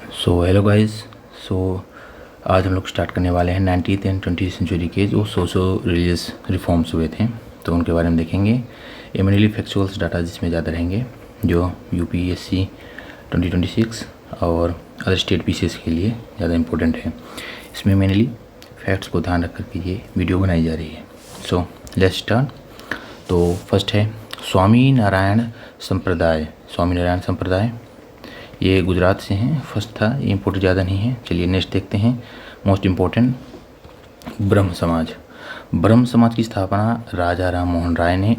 So hello guys. सो आज हम लोग स्टार्ट करने वाले हैं 19th एंड 20th सेंचुरी के जो सोशो रिलीजियस रिफॉर्म्स हुए थे, तो उनके बारे में देखेंगे। ये मेनली फैक्चुअल्स डाटा जिसमें ज़्यादा रहेंगे, जो यूपीएससी 2026 और अदर स्टेट पीसीएस के लिए ज़्यादा इम्पोर्टेंट है। इसमें मेनली फैक्ट्स को ध्यान रख कर के ये वीडियो बनाई जा रही है। So let's start. तो फर्स्ट है स्वामी नारायण संप्रदाय। स्वामी नारायण संप्रदाय ये गुजरात से हैं। फर्स्ट था, ये इम्पोर्टेंट ज़्यादा नहीं है। चलिए नेक्स्ट देखते हैं। मोस्ट इम्पोर्टेंट ब्रह्म समाज। ब्रह्म समाज की स्थापना राजा राम मोहन राय ने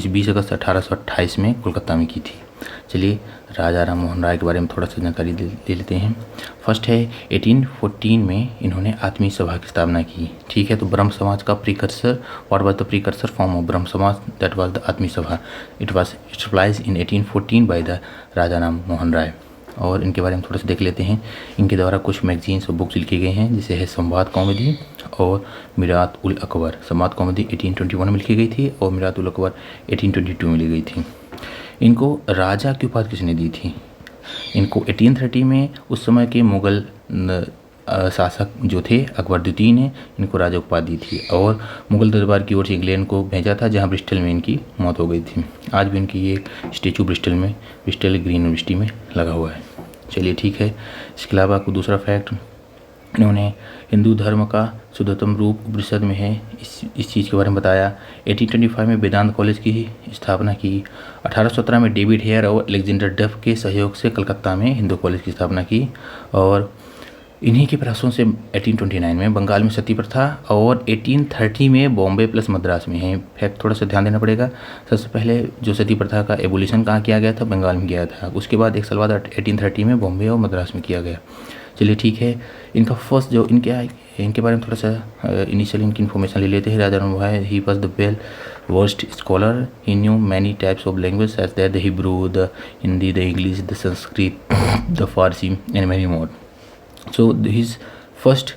20 अगस्त 1828 में कोलकाता में की थी। चलिए राजा राम मोहन राय के बारे में थोड़ा सा जानकारी ले लेते हैं। फर्स्ट है 1814 में इन्होंने आत्मीय सभा की स्थापना की। ठीक है, तो ब्रह्म समाज का precursor, what was the precursor form of Brahmo Samaj? That was the Atmiya Sabha. It was established in 1814 by the Raja Ram Mohan Roy. और इनके बारे में थोड़ा सा देख लेते हैं। इनके द्वारा कुछ मैगजीन्स और बुक्स लिखे गए हैं, जैसे है संवाद कौमुदी और मिरात उल अकबर। संवाद कौमुदी 1821 में लिखी गई थी और मिरात उल अकबर 1822 में लिखी गई थी। इनको राजा की उपाधि किसने दी थी? इनको 1830 में उस समय के मुग़ल शासक जो थे अकबर द्वितीय ने इनको राजा उपाधि दी थी और मुग़ल दरबार की ओर से इंग्लैंड को भेजा था, जहां ब्रिस्टल में इनकी मौत हो गई थी। आज भी इनकी ये स्टेचू ब्रिस्टल ग्रीन यूनिवर्सिटी में लगा हुआ है। चलिए ठीक है। इसके अलावा को दूसरा फैक्ट, इन्होंने हिंदू धर्म का शुद्धतम रूप उपनिषद में है, इस चीज़ के बारे में बताया। 1825 में वेदांत कॉलेज की स्थापना की। 1817 में डेविड हेयर और अलेक्जेंडर डफ के सहयोग से कलकत्ता में हिंदू कॉलेज की स्थापना की। और इन्हीं के प्रयासों से 1829 में बंगाल में सती प्रथा और 1830 में बॉम्बे प्लस मद्रास में है। फैक्ट थोड़ा सा ध्यान देना पड़ेगा। सबसे पहले जो सती प्रथा का एबोलिशन कहाँ किया गया था? बंगाल में किया था। उसके बाद एक साल बाद 1830 में बॉम्बे और मद्रास में किया गया। चलिए ठीक है। इनका फर्स्ट जो इनके बारे में थोड़ा सा इनिशियल इनकी इन्फॉर्मेशन ले लेते हैं। Raja Ram Mohan Roy, he was the well versed scholar. He knew many types of language as that the Hebrew, the Hindi, the English, the Sanskrit, the Farsi and many more. So his first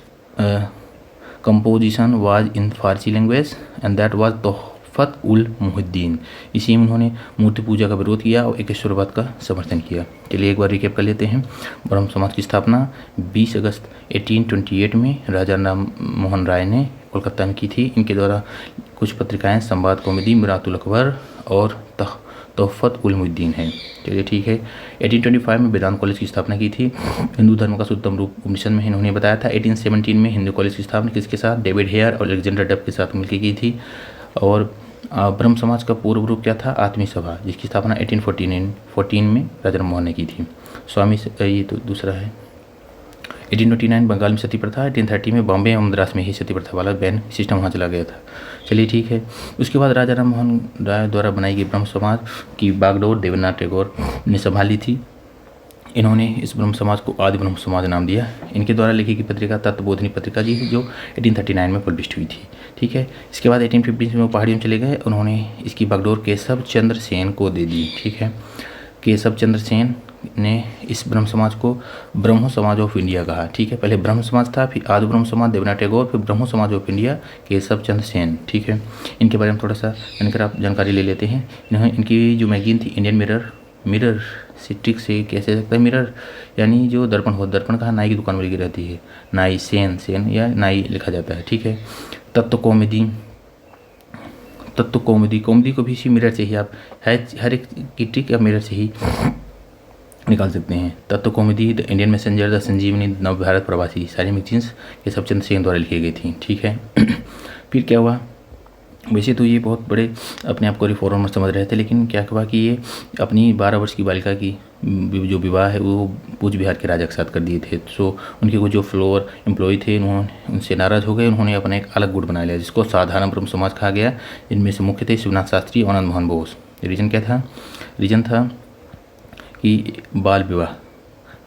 composition was in Farsi language and that was तोहफत उल मुहिद्दीन। इसी में उन्होंने मूर्ति पूजा का विरोध किया और एकेश्वरवाद का समर्थन किया। चलिए एक बार रिकेप कर लेते हैं। ब्रह्म समाज की स्थापना 20 अगस्त 1828 में राजा राम मोहन राय ने कोलकाता में की थी। इनके द्वारा कुछ पत्रिकाएं संवाद कौमुदी, मिरातुल अकबर और तोहफत उल मुहिद्दीन है। चलिए ठीक है। 1825 में वेदांत कॉलेज की स्थापना की थी। हिंदू धर्म का शुद्धतम रूप उपनिषद में इन्होंने बताया था। 1817 में हिंदू कॉलेज की स्थापना किसके साथ? डेविड हेयर और अलेक्जेंडर डफ के साथ मिलकर की थी। और ब्रह्म समाज का पूर्व रूप क्या था? आत्मीय सभा, जिसकी स्थापना 1814 में राजा राम मोहन ने की थी। स्वामी, ये तो दूसरा है। 1829 बंगाल में सती प्रथा। 1830 में बॉम्बे और मद्रास में ही सती प्रथा वाला बैन सिस्टम वहाँ चला गया था। चलिए ठीक है। उसके बाद राजा राम मोहन राय द्वारा बनाई गई ब्रह्म समाज की बागडोर देवेंद्रनाथ टैगोर ने संभाली थी। इन्होंने इस ब्रह्म समाज को आदि ब्रह्म समाज नाम दिया। इनके द्वारा लिखी गई पत्रिका तत्वबोधिनी पत्रिका जी, जो 1839 में पब्लिश हुई थी। ठीक है। इसके बाद 1850 में वो पहाड़ियों में चले गए। उन्होंने इसकी बागडोर केशव चंद्र सेन को दे दी। ठीक है। केशव चंद्र सेन ने इस ब्रह्म समाज को ब्रह्मो समाज ऑफ इंडिया कहा। ठीक है। पहले ब्रह्म समाज था, फिर आदि ब्रह्म समाज देवेंद्रनाथ टैगोर, फिर ब्रह्मो समाज ऑफ इंडिया केशव चंद्र सेन। ठीक है। इनके बारे में थोड़ा सा जानकारी ले लेते हैं। इनकी जो मैगजीन थी इंडियन मिरर सिट्रिक से कैसे सकता है मिरर, यानी जो दर्पण हो, दर्पण कहाँ? नाई की दुकान में लगी रहती है। नाई सेन या नाई लिखा जाता है। ठीक है। तत्व कौमुदी को भी इसी मिरर से ही आप हर एक की ट्रिक या मिरर से ही निकाल सकते हैं। तत्व कौमुदी, द इंडियन मैसेंजर, द संजीवनी, नव भारत प्रवासी, सारी मैगजीन्स ये सब चंद्र सेन द्वारा लिखी गई थी। ठीक है। फिर क्या हुआ? वैसे तो ये बहुत बड़े अपने आप को रिफॉर्मर समझ रहे थे, लेकिन क्या हुआ कि ये अपनी 12 वर्ष की बालिका की जो विवाह है वो कूच बिहार के राजा के साथ कर दिए थे। सो उनके कुछ जो फ्लोर एम्प्लॉय थे उन्होंने उनसे नाराज़ हो गए। उन्होंने अपना एक अलग गुट बना लिया, जिसको साधारण ब्रह्म समाज कहा गया। इनमें से मुख्य थे शिवनाथ शास्त्री और आनंद मोहन बोस। रीजन क्या था? रीजन था कि बाल विवाह,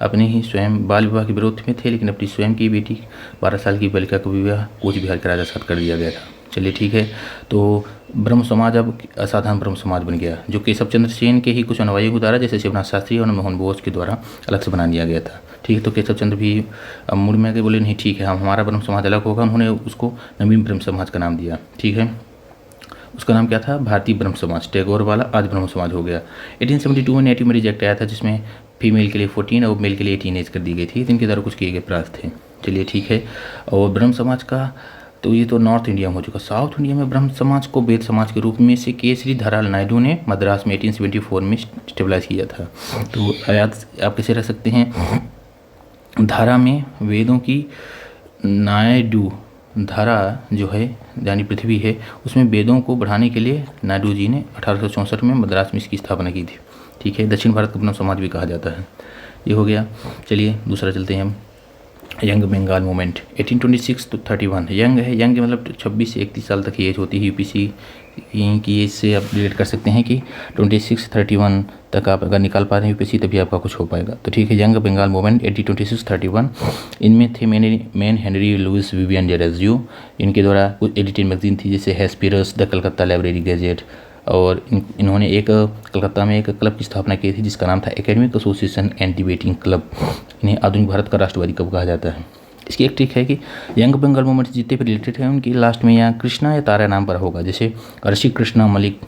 अपने ही स्वयं बाल विवाह के विरोध में थे, लेकिन अपनी स्वयं की बेटी 12 साल की बालिका का विवाह कूच बिहार के राजा के साथ कर दिया गया था। चलिए ठीक है। तो ब्रह्म समाज अब असाधारण ब्रह्म समाज बन गया, जो केशव चंद्र सेन के ही कुछ अनुयायियों के द्वारा, जैसे शिवनाथ शास्त्री और मोहन बोस के द्वारा अलग से बना दिया गया था। ठीक है। तो केशव चंद्र भी मूड में आके बोले नहीं ठीक है, हमारा ब्रह्म समाज अलग होगा। उन्होंने उसको नवीन ब्रह्म समाज का नाम दिया। ठीक है। उसका नाम क्या था? भारतीय ब्रह्म समाज। टैगोर वाला आज ब्रह्म समाज हो गया। 1872 में नेटिव में रिजेक्ट आया था, जिसमें फीमेल के लिए 14 और मेल के लिए 18 एज कर दी गई थी। जिनके द्वारा कुछ किए गए प्रयास थे। चलिए ठीक है। और ब्रह्म समाज का तो ये तो नॉर्थ इंडिया में हो चुका। साउथ इंडिया में ब्रह्म समाज को वेद समाज के रूप में से केसरी धराल नायडू ने मद्रास में 1874 में स्टेबलाइज किया था। तो याद आप कैसे रख सकते हैं, धारा में वेदों की नायडू धारा जो है यानी पृथ्वी है, उसमें वेदों को बढ़ाने के लिए नायडू जी ने 1864 में मद्रास में इसकी स्थापना की थी। ठीक है। दक्षिण भारत को ब्रह्म समाज भी कहा जाता है। ये हो गया। चलिए दूसरा चलते हैं हम। Young Bengal movement 1826 to 31। Young है, यंग मतलब 26 से 31 साल तक की एज होती है। यूपीसी की एज से आप रिलेट कर सकते हैं कि 26-31 तक आप अगर निकाल पा रहे हैं यूपीसी तभी आपका कुछ हो पाएगा। तो ठीक है। Young Bengal movement 1826-31। इनमें थे मैन हेनरी लुइस विवियन डेरोजियो। इनके द्वारा कुछ एडिटेड मैगजीन थी जैसे Hesperus, the Calcutta library gazette. और इन्होंने एक कलकत्ता में एक क्लब की स्थापना की थी जिसका नाम था academic association and debating club. इन्हें आधुनिक भारत का राष्ट्रवादी क्लब कहा जाता है। इसकी एक ट्रिक है कि यंग बंगाल मूवमेंट जितने भी रिलेटेड हैं उनकी लास्ट में या कृष्णा या तारा नाम पर होगा। जैसे ऋषि कृष्णा मलिक,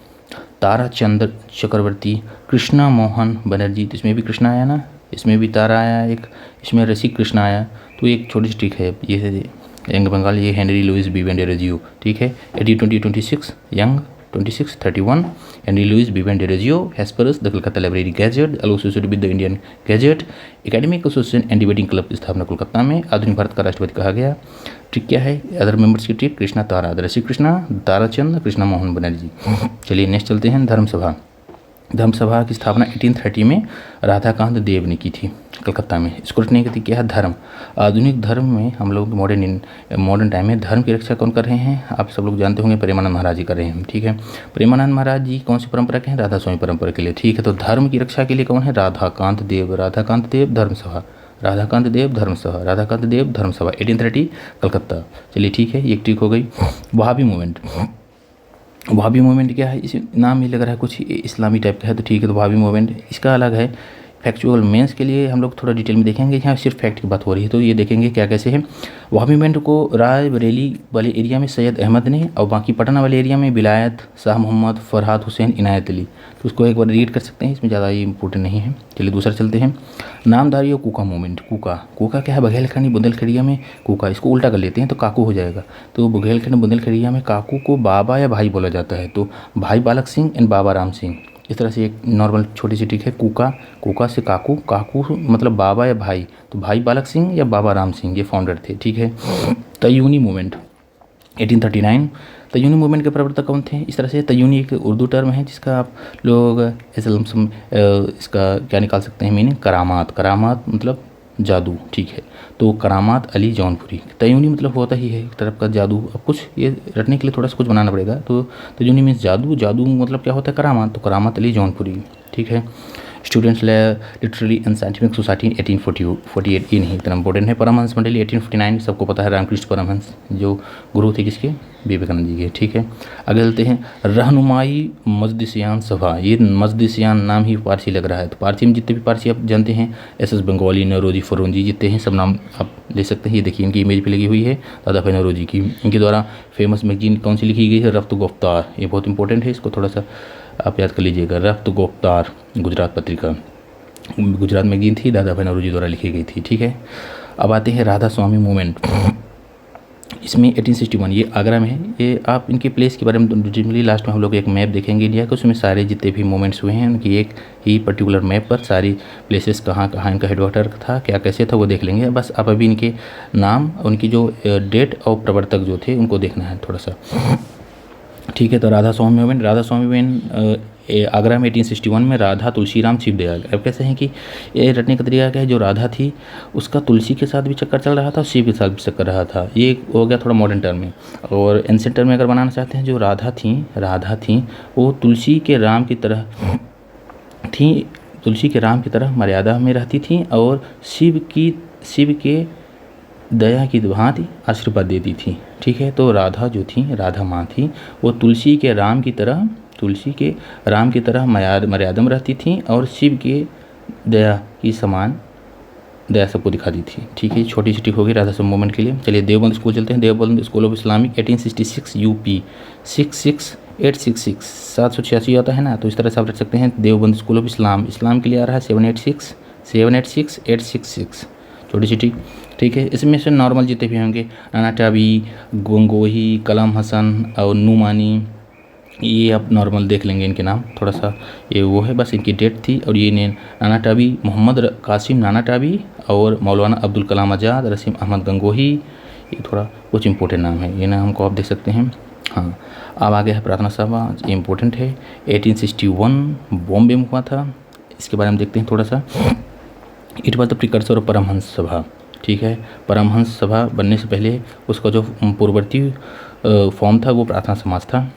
तारा चंद्र चक्रवर्ती, कृष्णा मोहन बनर्जी। तो इसमें भी कृष्णा आया ना, इसमें भी तारा आया एक, इसमें ऋषि कृष्णा आया। तो एक छोटी सी ट्रिक है ये यंग बंगाल। ये हेनरी लुइस विवियन डेरोजियो। ठीक है। 1826 young 26-31 Henry Louis Vivian Derozio, Hesperus, the Calcutta library gazette associated with the Indian gazette, academic association and debating club की स्थापना कोलकाता में। आधुनिक भारत का राष्ट्रवादी कहा गया। ट्रिक क्या है, अदर मेंबर्स की ट्रिक, कृष्णा तारा, ऋषि कृष्णा, ताराचंद, कृष्णा मोहन बनर्जी। चलिए नेक्स्ट चलते हैं। धर्मसभा। धर्मसभा की स्थापना 1830 में राधाकांत देव ने की थी कलकत्ता में। इसको रखने की क्या है, धर्म। आधुनिक धर्म में हम लोग मॉडर्न टाइम में धर्म की रक्षा कौन कर रहे हैं, आप सब लोग जानते होंगे, प्रेमानंद महाराज जी कर रहे हैं। ठीक है। प्रेमानंद महाराज जी कौन सी परंपरा के हैं, राधा स्वामी परंपरा के लिए। ठीक है। तो धर्म की रक्षा के लिए कौन है, राधाकांत देव। राधाकांत देव धर्मसभा, राधाकांत देव धर्मसभा, राधाकांत देव धर्मसभा 1830 कलकत्ता। चलिए ठीक है। ये एक ट्रिक हो गई। वहाबी मूवमेंट। वहाबी मूवमेंट क्या है, इस नाम ही लग रहा है कुछ इस्लामी टाइप का है। तो ठीक है। तो वहाबी मूवमेंट इसका अलग है। फैक्चुअल मेंस के लिए हम लोग थोड़ा डिटेल में देखेंगे। यहाँ सिर्फ फैक्ट की बात हो रही है तो ये देखेंगे क्या कैसे है। वहाबी मूवमेंट को राय बरेली वाले एरिया में सैयद अहमद ने और बाकी पटना वाले एरिया में विलायत, शाह मोहम्मद, फरहाद हुसैन, इनायत अली। तो उसको एक बार रीड कर सकते हैं, इसमें ज़्यादा ये इंपॉर्टेंट नहीं है। चलिए दूसरा चलते हैं। नामधारी और कूका मूवमेंट। कूका क्या है, बघेलखंडी बुंदेलखंडिया में कूका, इसको उल्टा कर लेते हैं तो काकू हो जाएगा। तो बुंदेलखंड बुंदेलखंडिया में काकू को बाबा या भाई बोला जाता है। तो भाई बालक सिंह एंड बाबा राम सिंह। इस तरह से एक नॉर्मल छोटी सी ट्रिक है। कूका से काकू, काकू मतलब बाबा या भाई, तो भाई बालक सिंह या बाबा राम सिंह ये फाउंडर थे। ठीक है। तयूनी मूवमेंट 1839। तयूनी मूवमेंट के प्रवर्तक कौन थे, इस तरह से तयूनी एक उर्दू टर्म है जिसका आप लोग ऐसे इसका क्या निकाल सकते हैं मीनिंग, करामात। करामात मतलब जादू। ठीक है। तो करामात अली जौनपुरी। तयूनी मतलब होता ही है एक तरफ का जादू। अब कुछ ये रटने के लिए थोड़ा सा कुछ बनाना पड़ेगा। तो तयूनी मीन्स जादू, जादू मतलब क्या होता है, करामात। तो करामात अली जौनपुरी। ठीक है। Students literary and scientific society 1848 ये नहीं इतना इंपॉर्टेंट है। परमहंस मंडली 1849 सबको पता है, रामकृष्ण परमहंस जो गुरु थे किसके, विवेकानंद जी के। ठीक है। आगे चलते हैं। रहनुमाई मजलिसियान सभा। ये मजलिसियान नाम ही पारसी लग रहा है। तो पारसी में जितने भी पारसी आप जानते हैं, एस बंगाली, नौरोजी, फरोजी, जितने हैं सब नाम आप ले सकते हैं। ये देखिए इनकी इमेज पे लगी हुई है दादा भाई नौरोजी की। इनके द्वारा फेमस मैगजीन कौन सी लिखी गई है, रफ्त गुफ्तार। ये बहुत इंपॉर्टेंट है, इसको थोड़ा सा आप याद कर लीजिएगा। रफ्त गुफ्तार गुजरात पत्रिका, गुजरात मैगजीन थी, दादा भाई नौरोजी द्वारा लिखी गई थी। ठीक है। अब आते हैं राधा स्वामी मूवमेंट। इसमें 1861 ये आगरा में है। ये आप इनके प्लेस के बारे में जनरली लास्ट में हम लोग एक मैप देखेंगे इंडिया का, उसमें सारे जितने भी मूवमेंट्स हुए हैं उनकी एक ही पर्टिकुलर मैप पर सारी प्लेसेस कहाँ कहाँ इनका हेडवाटर था, क्या कैसे था वो देख लेंगे। बस आप अभी इनके नाम, उनकी जो डेट और प्रवर्तक जो थे उनको देखना है थोड़ा सा। ठीक है। तो राधा स्वामी मूवमेंट। राधा स्वामी मूवमेंट आगरा में 1861 में राधा तुलसीराम शिवदयाल। अब कैसे हैं कि ये रटने का तरीका क्या है, जो राधा थी उसका तुलसी के साथ भी चक्कर चल रहा था, शिव के साथ भी चक्कर रहा था। ये हो गया थोड़ा मॉडर्न टर्म में। और एंशिएंट टर्म में अगर बनाना चाहते हैं, जो राधा थी वो तुलसी के राम की तरह थी, तुलसी के राम की तरह मर्यादा में रहती थी और शिव के दया की भांति आशीर्वाद देती थी। ठीक है। तो राधा जो थी, राधा माँ थी, वो तुलसी के राम की तरह मर्यादा में रहती थी और शिव के दया की समान दया सबको दिखाती थी। ठीक है। छोटी सी टिप होगी राधा स्वामी मूवमेंट के लिए। चलिए देवबंद स्कूल चलते हैं। Deoband school of Islamic 1866 UP 66866 786 आता है ना, तो इस तरह से आप रख सकते हैं। देवबंद स्कूल ऑफ इस्लाम के लिए आ रहा है 786 786866 छोटी छोटी, ठीक है। इसमें से नॉर्मल जितने भी होंगे नाना टाबी, गोंगोही, कलाम हसन और नुमानी, ये आप नॉर्मल देख लेंगे इनके नाम, थोड़ा सा ये वो है, बस इनकी डेट थी। और ये नाना टाबी मोहम्मद कासिम नाना टाबी और मौलाना अब्दुल कलाम आज़ाद, रसीम अहमद गंगोही, ये थोड़ा कुछ इंपॉर्टेंट नाम है, ये नाम को आप देख सकते हैं। हाँ, अब आगे है प्रार्थना सभा, ये इम्पोर्टेंट है, 1861 बॉम्बे में हुआ था, इसके बारे में देखते हैं थोड़ा सा। It was the precursor of Paramhansa Sabha, ठीक है। परमहंस सभा बनने से पहले उसका जो पूर्ववर्ती फॉर्म था वो प्रार्थना समाज था।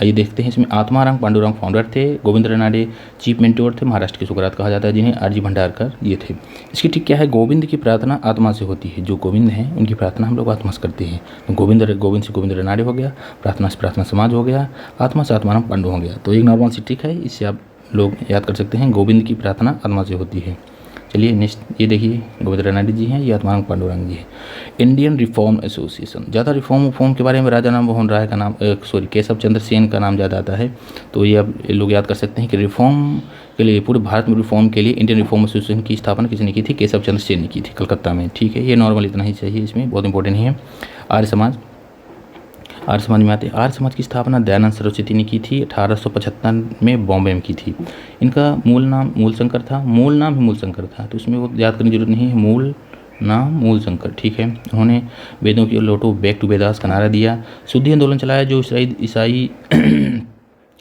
ये देखते हैं, इसमें आत्माराम पांडुरंग फाउंडर थे, गोविंद रनाडे चीफ मेंटोर थे, महाराष्ट्र के सुकरात कहा जाता है जिन्हें आरजी भंडारकर ये थे। इसकी ठीक क्या है, गोविंद की प्रार्थना आत्मा से होती है, जो गोविंद हैं उनकी प्रार्थना हम लोग आत्मा से करते हैं। तो गोविंद से गोविंद रनाडे हो गया, प्रार्थना से प्रार्थना समाज हो गया, आत्मा से आत्माराम पांडु हो गया। तो एक नॉर्मल सी ट्रिक है, इससे आप लोग याद कर सकते हैं, गोविंद की प्रार्थना आत्मा से होती है। चलिए नेक्स्ट ये देखिए, गोविंद रनाडे जी हैं, ये आत्माराम पांडुरंग जी हैं। इंडियन रिफॉर्म एसोसिएशन, ज़्यादा रिफॉर्म के बारे में राजा राम मोहन राय का नाम केशव चंद्र सेन का नाम ज़्यादा आता है, तो ये आप लोग याद कर सकते हैं कि रिफॉर्म के लिए, पूरे भारत में रिफॉर्म के लिए इंडियन रिफॉर्म एसोसिएशन की स्थापना किसने की थी, केशव चंद्र सेन ने की थी, कलकत्ता में, ठीक है। ये नॉर्मल इतना ही चाहिए, इसमें बहुत इंपॉर्टेंट नहीं है। आर्य समाज में आते, आर्य समाज की स्थापना दयानंद सरस्वती ने की थी, 1875 में बॉम्बे में की थी। इनका मूल नाम मूलशंकर था, मूल नाम ही मूलशंकर था, तो उसमें वो याद करने की जरूरत नहीं है, मूल नाम मूलशंकर, ठीक है। उन्होंने वेदों की लौटो बैक टू वेदास का नारा दिया, शुद्धि आंदोलन चलाया, जो ईसाई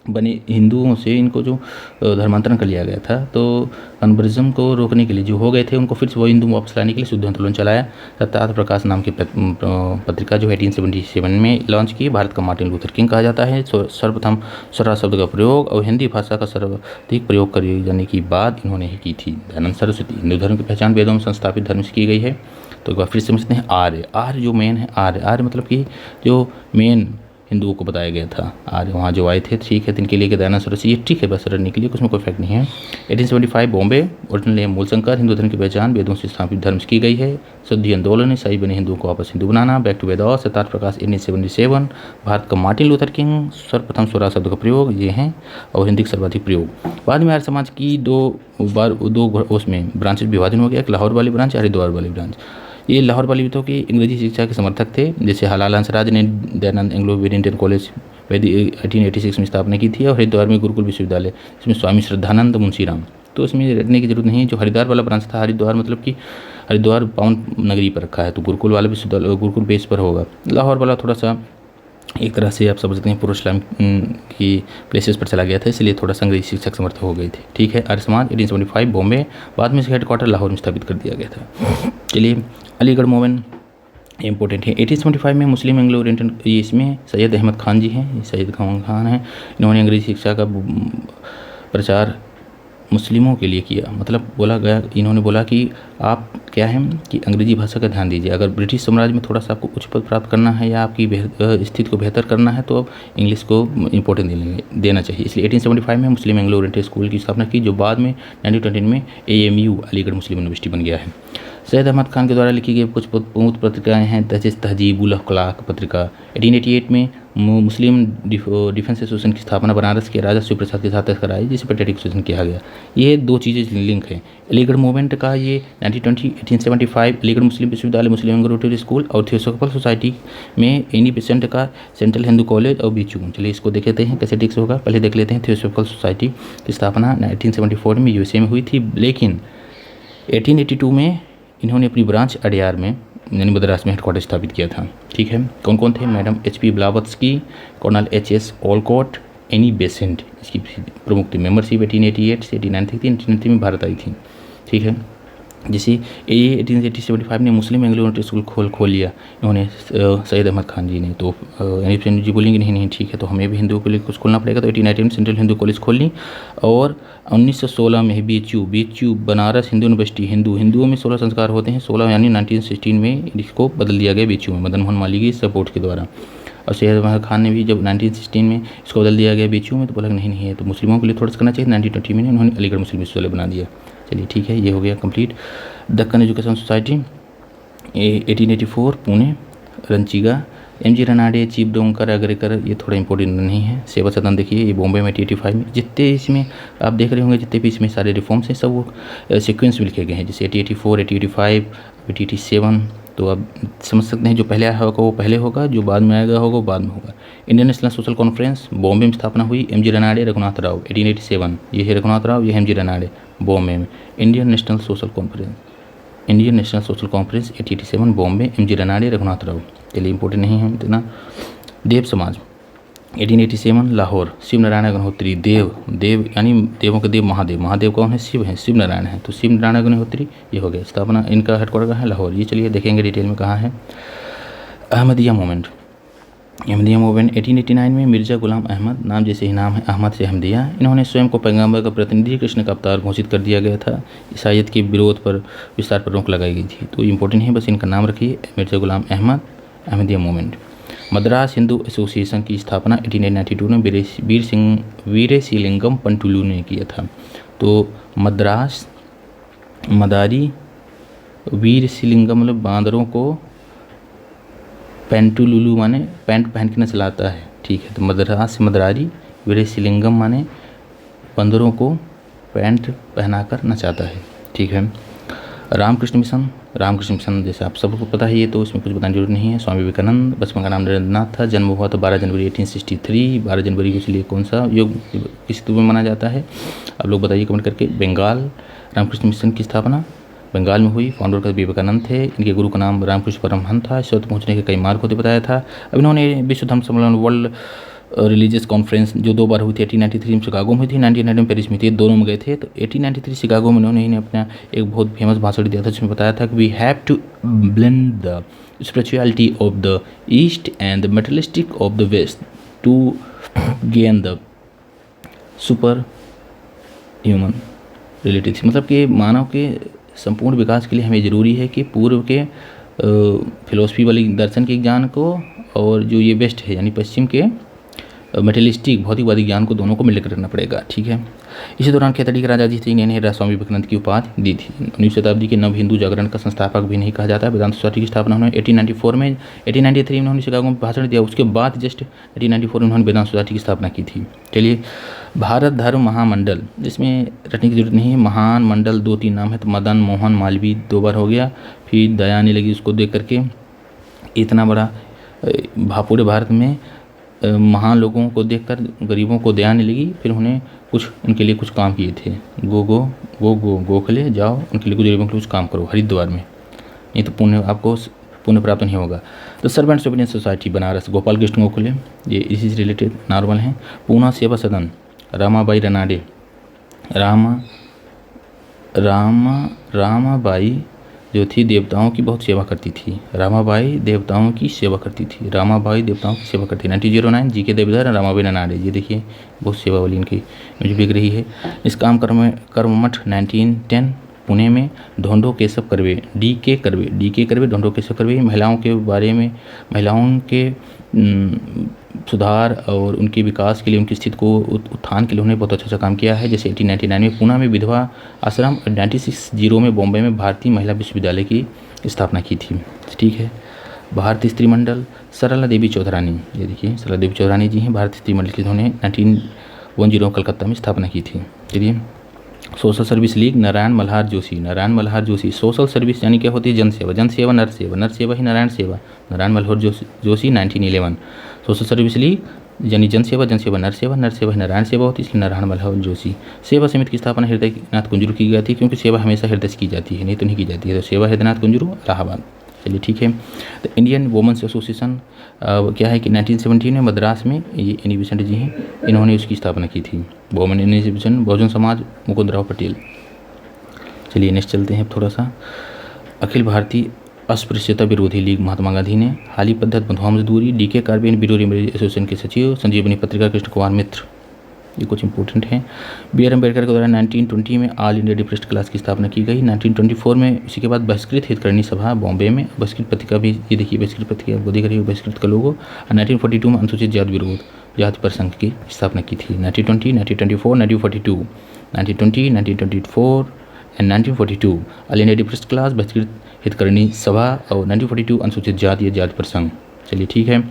बने हिंदुओं से इनको जो धर्मांतरण कर लिया गया था, तो कन्वर्जन को रोकने के लिए जो हो गए थे उनको फिर से वो हिंदू वापस लाने के लिए शुद्ध आंदोलन चलाया। सत्यार्थ प्रकाश नाम की पत्रिका जो 1877 में लॉन्च की। भारत का मार्टिन लूथर किंग कहा जाता है। सर्वप्रथम स्वराज शब्द का प्रयोग और हिंदी भाषा का सर्वाधिक प्रयोग किए जाने की बात इन्होंने ही की थी। दयानंद सरस्वती। हिंदू धर्म की पहचान वेदों में संस्थापित धर्म से की गई है। तो एक बार फिर समझते हैं आर्य जो मेन है, आर्य मतलब कि जो मेन हिंदुओं को बताया गया था, आर्य वहाँ जो आए थे, ठीक है। तो इनके लिए दयानंद सरस्वती, ये ठीक है बस रटने के लिए, उसमें कोई फैक्ट नहीं है। 1875 बॉम्बे, ओरिजिनल मूलशंकर। हिंदू धर्म की पहचान वेदों से स्थापित धर्म से की गई है। शुद्धि आंदोलन, ईसाई बने हिंदुओं को वापस हिंदू बनाना। Back to Vedas, Satyarth Prakash 1877। भारत का मार्टिन लूथर किंग। सर्वप्रथम स्वराज शब्द का प्रयोग, ये हैं, और हिंदी का सर्वाधिक प्रयोग। बाद में आर्य समाज की दो उसमें ब्रांचेज विभाजन हो गया, एक लाहौर वाली ब्रांच, हरिद्वार वाली ब्रांच। ये लाहौर वाली तो की अंग्रेजी शिक्षा के समर्थक थे, जैसे हलाल हंसराज ने दयानंद एंग्लो इंडियन कॉलेज 1886 में स्थापना की थी, और हरिद्वार में गुरुकुल विश्वविद्यालय, इसमें स्वामी श्रद्धानंद मुंशीराम। तो इसमें रटने की जरूरत नहीं है। जो हरिद्वार वाला ब्रांच था, हरिद्वार मतलब कि हरिद्वार पावन नगरी पर रखा है, तो गुरुकुल वाला विश्वविद्यालय गुरुकुल बेस पर होगा। लाहौर वाला थोड़ा सा एक तरह से आप समझते हैं पूर्व इस्लाम की प्लेसेस पर चला गया था, इसलिए थोड़ा सा अंग्रेजी शिक्षक समर्थ हो गई थी, ठीक है। आर्य समाज 1875 बॉम्बे, बाद में इसका हेडक्वार्टर लाहौर में स्थापित कर दिया गया था। चलिए अलीगढ़ मूवमेंट इंपॉर्टेंट है। 1875 में मुस्लिम एंग्लो ओरिएंटल, ये इसमें सैयद अहमद खान जी हैं, सैयद खान हैं। इन्होंने अंग्रेजी शिक्षा का प्रचार मुस्लिमों के लिए किया, मतलब बोला गया, इन्होंने बोला कि आप क्या है कि अंग्रेजी भाषा का ध्यान दीजिए। अगर ब्रिटिश साम्राज्य में थोड़ा सा आपको उच्च पद प्राप्त करना है या आपकी स्थिति को बेहतर करना है, तो आप इंग्लिश को इंपॉर्टेंस देना चाहिए। इसलिए 1875 में मुस्लिम एंग्लो ओरिएंटल स्कूल की स्थापना की, जो बाद में 1920 में AMU अलीगढ़ मुस्लिम यूनिवर्सिटी बन गया है। सैयद अहमद खान के द्वारा लिखी गई कुछ प्रमुख पत्रिकाएँ हैं, तहजीबुल अखलाक पत्रिका। 1888 में मुस्लिम डिफेंस एसोसिएशन की स्थापना बनारस के राजा शिव प्रसाद के साथ कराई, जिसे पेट्रियटिक एसोसिएशन किया गया। ये दो चीज़ें लिंक हैं। अलीगढ़ मूवमेंट का ये 1875 अलीगढ़ मुस्लिम विश्वविद्यालय, मुस्लिम एंग्लो ओरिएंटल स्कूल और थियोसोफिकल सोसाइटी में एनी बेसेंट का सेंट्रल हिंदू कॉलेज और बीचू। चलिए इसको देख लेते हैं कैसे टिक्स होगा। पहले देख लेते हैं थियोसोफिकल सोसाइटी की स्थापना 1874 में USA में हुई थी, लेकिन 1882 में इन्होंने अपनी ब्रांच अडयार में यानी मद्रास में हेडक्वार्टर स्थापित किया था, ठीक है। कौन कौन थे? Madam HP Blavatsky, colonel HS Olcott, Annie Besant इसकी प्रमुख थी। मेंबरशिप 1888 से 89 तक थी, 1993 में भारत आई थी, ठीक है। जैसे 1875 ने मुस्लिम एंग्लो ओरिएंटल स्कूल खोल लिया इन्होंने, सैयद अहमद खान जी ने। तो एनी जी बोलेंगे नहीं ठीक है, तो हमें भी हिंदुओं के लिए कुछ खोलना पड़ेगा। तो 1890 में सेंट्रल हिंदू कॉलेज खोल ली, और 1916 में BHU बनारस हिंदू यूनिवर्सिटी। हिंदुओं में 16 संस्कार होते हैं, 16 यानी 1916 में इसको बदल दिया गया BHU में, मदन मोहन मालवीय की सपोर्ट के द्वारा। और सैयद अहमद खान ने भी जब 1916 में इसको बदल दिया गया BHU में, तो बोला नहीं है, तो मुस्लिमों के लिए थोड़ा सा करना चाहिए। 1920 में उन्होंने अलीगढ़ मुस्लिम विश्वविद्यालय बना दिया। चलिए ठीक है, ये हो गया complete. Deccan education society 1884 Pune, रंचीगा एम.जी. रनाडे, चीफ डोंकर, अग्रेकर, ये थोड़ा इंपॉर्टेंट नहीं है। सेवा सदन देखिए ये बॉम्बे में 1885 में। जितने इसमें आप देख रहे होंगे जितने भी इसमें सारे रिफॉर्म्स हैं सब वो सीक्वेंस में लिखे गए हैं, जैसे 1884, 1885, 1887। तो आप समझ सकते हैं जो पहले आया होगा वो पहले होगा, जो बाद में आएगा होगा वो बाद में होगा। Indian National Social conference Bombay में स्थापना हुई, एम.जी. रनाडे, रघुनाथ राव, 1887। ये है रघुनाथ राव, ये एम.जी. रनाडे, बॉम्बे में। Indian National Social conference 1887 Bombay, MG. Ranade, Raghunath Rao. चलिए इंपॉर्टेंट नहीं है इतना। देव समाज 1887 लाहौर, शिव नारायण अग्निहोत्री, देव यानी देवों के देव महादेव, महादेव कौन है? शिव है, शिव नारायण है, तो शिव नारायण अग्निहोत्री ये हो गया। स्थापना इनका हेडक्वार्टर कहाँ है? लाहौर। ये चलिए देखेंगे डिटेल में कहाँ है। अहमदिया मूवमेंट 1889 में मिर्ज़ा गुलाम अहमद, नाम जैसे ही नाम है, अहमद से अहमदिया, इन्होंने स्वयं को पैगंबर का प्रतिनिधि, कृष्ण का अवतार घोषित कर दिया गया था। ईसाईयत के विरोध पर विस्तार पर रोक लगाई गई थी। तो इम्पोर्टेंट है, बस इनका नाम रखिए, मिर्ज़ा गुलाम अहमद, अहमदिया मूवमेंट। मद्रास हिंदू एसोसिएशन की स्थापना 1892 में वीरेशलिंगम पंटुलू ने किया था। तो मद्रास मदारी वीरेशलिंगम मतलब बांदरों को, पेंटुलुलू माने पैंट पहन के न चलाता है, ठीक है। तो मद्रास मदरारी वीरेशलिंगम माने बंदरों को पैंट पहनाकर नचाता है, ठीक है। रामकृष्ण मिशन जैसे आप सबको पता है, ये तो इसमें कुछ बताने की जरूरत नहीं है। स्वामी विवेकानंद, बचपन का नाम नरेंद्रनाथ था, जन्म हुआ था 12 जनवरी 1863। 12 जनवरी को इसलिए कौन सा योग किस ऋतु में माना जाता है, आप लोग बताइए कमेंट करके। बंगाल रामकृष्ण मिशन की स्थापना बंगाल में हुई, फाउंडर का विवेकानंद थे, इनके गुरु का नाम रामकृष्ण परमहंस था। इस वक्त पहुँचने के कई मार्ग होते बताया था। अब इन्होंने विश्व धर्म सम्मेलन वर्ल्ड रिलीजियस कॉन्फ्रेंस जो 2 बार हुई थी, 1893 में शिकागो में हुई थी, 1990 में पेरिस में थी, दोनों में गए थे। तो 1893 शिकागो में उन्होंने अपना एक बहुत फेमस भाषण दिया था जिसमें बताया था कि we have to blend the spirituality of the east and the materialistic of the west to gain the super human relatives. मतलब कि मानव के संपूर्ण विकास के लिए हमें ज़रूरी है कि पूर्व के फिलोसफी वाली दर्शन के ज्ञान को और जो ये वेस्ट है यानी पश्चिम के मेटेलिस्टिक भौतिकवादी ज्ञान को, दोनों को मिलकर रखना पड़ेगा, ठीक है। इसी दौरान खेतड़ी के राजा जी थे, इन्हें स्वामी विवेकानंद की उपाधि दी थी। 19वीं शताब्दी के नव हिंदू जागरण का संस्थापक भी नहीं कहा जाता। वेदांत सोसाइटी की स्थापना उन्होंने 1894 में, 1893 में उन्होंने शिकागो में भाषण दिया, उसके बाद जस्ट 1894 में उन्होंने वेदांत सोसाइटी की स्थापना की थी। चलिए भारत धर्म महामंडल, जिसमें रटने की जरूरत नहीं है, महान मंडल 2-3 नाम है, तो मदन मोहन मालवीय 2 बार हो गया, फिर दया आने लगी उसको देख करके। इतना बड़ा पूरे भारत में महान लोगों को देखकर गरीबों को दया आने लगी, फिर उन्हें कुछ उनके लिए कुछ काम किए थे। गोखले जाओ उनके लिए कुछ गरीबों के लिए कुछ काम करो हरिद्वार में, नहीं तो पुण्य आपको पुण्य प्राप्त नहीं होगा। तो servants of society Banaras Gopal Krishna Gokhale, ये इसी से रिलेटेड नॉर्मल हैं। पूना सेवा सदन रामाबाई रनाडे, रामाबाई जो थी देवताओं की बहुत सेवा करती थी। रामाबाई देवताओं की सेवा करती थी। 1909 जी के देवधर रामाबाई रनाडे, ये देखिए बहुत सेवा वाली इनकी मुझे बिक रही है। निष्काम कर्मठ 1910 पुणे में। ढोंडो केशव कर्वे, डी के कर्वे ढोंडो केशव कर्वे, महिलाओं के बारे में, महिलाओं के सुधार और उनके विकास के लिए, उनकी स्थिति को उत्थान के लिए उन्होंने बहुत अच्छा काम किया है। जैसे 1899 में पूना में विधवा आश्रम और 1960 में बॉम्बे में भारतीय महिला विश्वविद्यालय की स्थापना की थी, ठीक है। भारतीय स्त्री मंडल सरला देवी चौधरानी, ये देखिए सरला देवी चौधरानी जी हैं, भारतीय स्त्री मंडल की उन्होंने 1910 कलकत्ता में स्थापना की थी। चलिए social service league Narayan Malhar Joshi. Social service यानी क्या होती है? जनसेवा नर सेवा ही नारायण सेवा, Narayan Malhar Joshi 1911। Social service league यानी जनसेवा नर सेवा ही नारायण सेवा होती है, इसलिए नारायण मल्हार जोशी। सेवा समिति की स्थापना हृदयनाथ कुंजरू की गई थी, क्योंकि सेवा हमेशा हृदय से की जाती है, नहीं तो नहीं की जाती है। तो सेवा हृदयनाथ कुंजरू इलाहाबाद। चलिए ठीक है। तो इंडियन वुमेंस एसोसिएशन क्या है कि 1917 में मद्रास में ये एनी बेसेंट जी हैं, इन्होंने उसकी स्थापना की थी। Women association Bahujan Samaj Mukundrao Patel. चलिए नेक्स्ट चलते हैं थोड़ा सा। अखिल भारतीय अस्पृश्यता विरोधी लीग महात्मा गांधी ने। हाली पद्धत बंधुआ मजदूरी, डीके कार्बेन ब्यूरो रेमेडी एसोसिएशन के सचिव, संजीवनी पत्रिका कृष्ण कुमार मित्र, ये कुछ इंपॉर्टेंट हैं। बी.आर. अम्बेडकर के द्वारा 1920 में ऑल इंडिया डिप्रेस्ड क्लास की स्थापना की गई। 1924 में इसी के बाद बहिष्कृत हितकर्णी सभा बॉम्बे में, बहिष्कृत पत्रिका भी ये देखिए, बहिष्कृत पत्रिका आपको दिख रही है, बहिष्कृत का लोगो। 1942 में अनुसूचित जाति विरोध जाति परिसंघ की स्थापना की थी। 1920, 1924, 1942, 1920, 1924 and 1942 all India depressed class, बहिष्कृत हितकर्णी सभा और 1942 अनुसूचित जाति या जाति परिसंघ। चलिए ठीक है।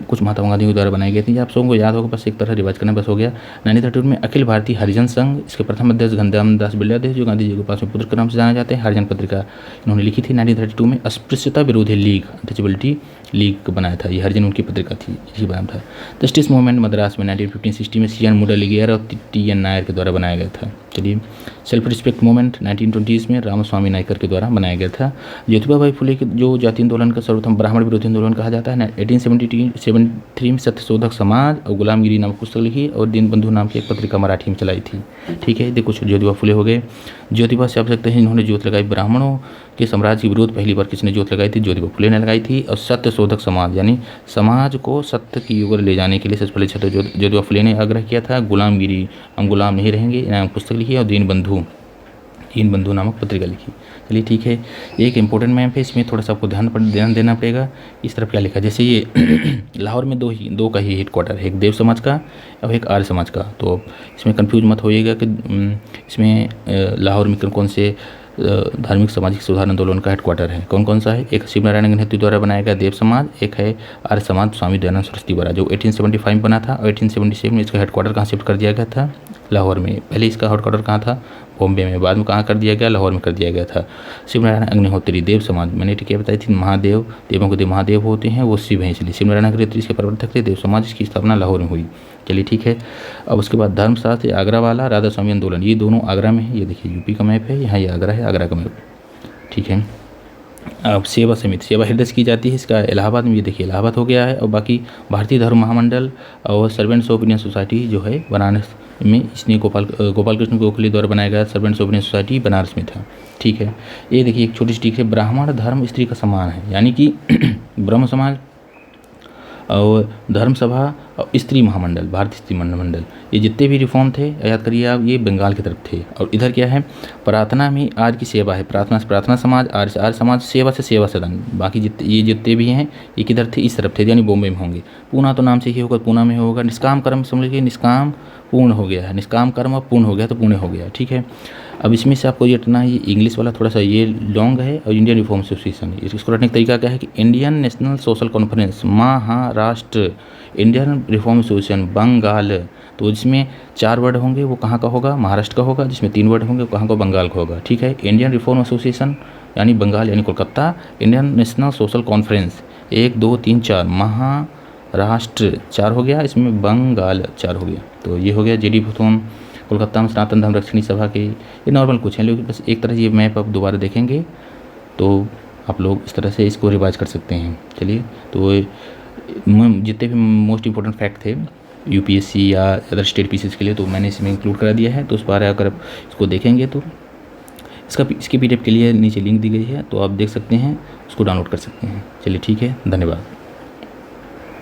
कुछ महात्मा गांधी के द्वारा बनाई गई थी, आप सबको को याद होगा, बस एक तरह रिवाइज करना बस हो गया। 1932 में अखिल भारतीय हरिजन संघ, इसके प्रथम अध्यक्ष घनश्याम दास बिरला थे, जो गांधी जी के पास में पुत्र के नाम से जाना जाते हैं। हरिजन पत्रिका इन्होंने लिखी थी। 1932 में अस्पृश्यता विरोधी लीग, अनटचेबिलिटी लीग बनाया था, ये हरिजन उनकी पत्रिका थी, यही बनाया था। जस्टिस मूवमेंट मद्रास में 1915-16 में CN मुरलीधर और TN नायर के द्वारा बनाया गया था। चलिए, सेल्फ रिस्पेक्ट मूवमेंट 1920 में रामास्वामी नायकर के द्वारा बनाया गया था। ज्योतिबा भाई फुले के जो जाति आंदोलन का सर्वप्रथम ब्राह्मण विरोधी आंदोलन कहा जाता है। 1873 में सत्यशोधक समाज और गुलामगिरी नामक पुस्तक लिखी और दीनबंधु नाम की एक पत्रिका मराठी में चलाई थी। ठीक है, देखो कुछ ज्योतिबा फुले हो गए। ज्योतिबा से आप सकते हैं इन्होंने ज्योत लगाई ब्राह्मणों के साम्राज्य के विरोध, पहली बार किसने ज्योत लगाई थी? ज्योतिबा फुले ने लगाई थी। और सत्यशोधक समाज यानी समाज को सत्य की ओर ले जाने के लिए सबसे पहले ज्योतिबा फुले ने आग्रह किया था। गुलामगिरी, हम गुलाम नहीं रहेंगे, नामक पुस्तक लिखी और दीनबंधु नामक पत्रिका लिखी। चलिए ठीक है, एक इंपॉर्टेंट मैप है, इसमें थोड़ा सा आपको ध्यान देना पड़ेगा। इस तरफ क्या लिखा, जैसे ये लाहौर में दो का ही हेडक्वार्टर है, एक देव समाज का और एक आर्य समाज का। तो इसमें कंफ्यूज मत होइएगा कि इसमें लाहौर में कौन से धार्मिक सामाजिक सुधार आंदोलन का हेडक्वार्टर है, कौन कौन सा है? एक शिवनारायण गणहत्ती द्वारा बनाया गया देव समाज, एक है आर्य समाज स्वामी दयानंद सरस्वती द्वारा, जो 1875 बना था। और 1877 में इसका हेडक्वार्टर कहाँ शिफ्ट कर दिया गया था? लाहौर में। पहले इसका हेडक्वार्टर कहाँ था? बॉम्बे में। बाद में कहाँ कर दिया गया? लाहौर में कर दिया गया था। शिवनारायण अग्निहोत्री देव समाज, मैंने क्या बताई थी? महादेव, देवों के देव महादेव होते हैं, वो शिव हैं, इसलिए शिवनारायण अग्निहोत्री इसके प्रवर्तक थे। देव समाज की स्थापना लाहौर में हुई। चलिए ठीक है। अब उसके बाद धर्मशास्त्र आगरा वाला, राधा स्वामी आंदोलन, ये दोनों आगरा में है। ये देखिए यूपी का मैप है, यहाँ ये आगरा है, आगरा का मैप। ठीक है। अब सेवा समिति, सेवा हृदय की जाती है, इसका इलाहाबाद में, ये देखिए इलाहाबाद हो गया है। और बाकी भारतीय धर्म महामंडल और सर्वेंट्स ऑफ इंडियन सोसाइटी जो है बनारस में, इसने गोपाल कृष्ण गोखले द्वारा बनाया गया servants of Indian society Banaras में था। ठीक है। ये देखिए एक छोटी सी टिक है, ब्राह्मण धर्म स्त्री का समान है, यानी कि ब्रह्म समाज और धर्म सभा और स्त्री महामंडल, भारतीय स्त्री मंडल, ये जितने भी रिफॉर्म थे याद करिए आप, ये बंगाल की तरफ थे। और इधर क्या है? प्रार्थना में आज की सेवा है, प्रार्थना से प्रार्थना समाज, आर्य समाज, सेवा से सेवा सदन। बाकी जितने भी हैं ये किधर थे? इस तरफ थे, यानी बॉम्बे में होंगे। पूना तो नाम से ही होगा, पूना में होगा। निष्काम कर्म समझ लीजिए, निष्काम पूर्ण हो गया है, निष्काम कर्म अब पूर्ण हो गया तो पुणे हो गया। ठीक है। अब इसमें से आपको ये रटना है, ये इंग्लिश वाला थोड़ा सा ये लॉन्ग है, और इंडियन रिफॉर्म एसोसिएशन, इसको रटने का तरीका क्या है कि Indian National Social Conference Maharashtra, Indian Reform Association Bengal. तो जिसमें 4 वर्ड होंगे वो कहाँ का होगा? महाराष्ट्र का होगा। जिसमें 3 वर्ड होंगे वो कहाँ का? बंगाल का होगा। ठीक है। इंडियन रिफॉर्म एसोसिएशन यानी बंगाल यानी Kolkata, Indian National Social conference 1 2 3 4, Maharashtra 4 हो गया, इसमें बंगाल 4 हो गया। तो ये हो गया JD भूथोन कोलकाता में सनातन धर्म रक्षणी सभा के। ये नॉर्मल कुछ है, लेकिन बस एक तरह ये मैप आप दोबारा देखेंगे तो आप लोग इस तरह से इसको रिवाइज कर सकते हैं। चलिए, तो जितने भी मोस्ट इंपॉर्टेंट फैक्ट थे UPSC या अदर स्टेट पीसीस के लिए, तो मैंने इसमें इंक्लूड करा दिया है। तो उस बार अगर आप इसको देखेंगे तो इसकी PDF के लिए नीचे लिंक दी गई है, तो आप देख सकते हैं, उसको डाउनलोड कर सकते हैं। चलिए ठीक है, धन्यवाद।